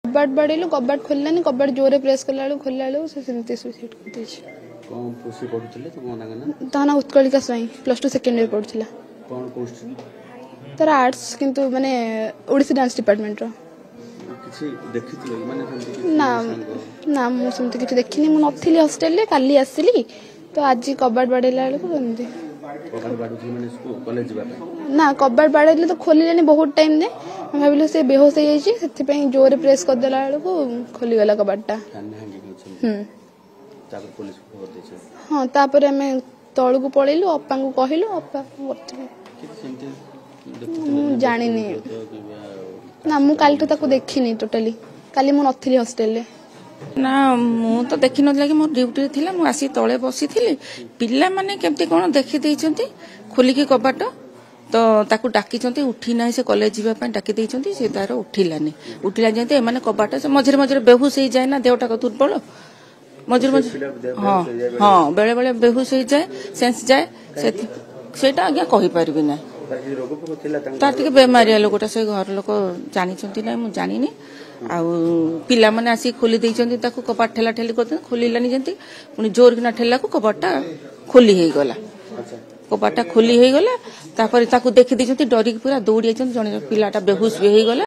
कबाट बाड़ेलु कबाट खोललानी कबाट जोरे प्रेस कला खोलला से सेमती सुसाइड कर देछि। कोन पोसी पढुतले तो मोना गना ताना उत्कलिका स्वयं +2 सेकेंड ईयर पढुथिला। कोन कोर्स तार आर्ट्स किंतु माने ओडिसी डांस डिपार्टमेंट रो किछि देखितले माने समथि ना ना मु समथि किछि देखिनी मु नथिली हॉस्टल ले काली आसिली तो आज कबाट बाड़ेला को एमती कबाट बाडुथि माने स्कूल कॉलेज जिबा ना कबाट बाड़ेले तो खोलिलेनी बहुत टाइम दे मैं भाबिलो से बेहोश हो जाई सेति पे जोरे प्रेस कर देला को खोली गला कबाटटा। तापर पुलिस खबर देछ। हां तापर हमें तळु को पळेलु अप्पा को कहिलु अप्पा करथिले जानि नि ना मु काल तो ताको देखिनी टोटली काली मु नथिली हॉस्टल ले ना मु तो देखि नथला कि मोर ड्यूटी थिला मु आसी तळे बसी थिली पिल्ला माने केमती कोन देखि दैचंती खोली के कबाट तो ताकू डाकी उठी ना से कॉलेज जीवा डाकी देइचंती से तार उठिलानी उठिला जेते माने कबाट से मझरे मझरे बेहुश हो जाए ना देहटा दुर्बल मझरे मझरे हां हां बेले बेले बेहुश हो जाए सेंस जाए सेटा आज्ञा कहि परबी ना तार टिके बेमारिया लोकटा से घर लोक जानिचंती ना मु जानिनी आ पिला माने आसी खोली देइचंती ताकू कबाट ठेला ठेली करते खोलिलानी जेंती पुनी जोर किना ठेला को कबाटटा खोली हे गला कबाटा खोली हो गला तापर ताकू देखि दी डरिक पूरा दौड़ी जने पिलाटा बेहुश भी हो गला।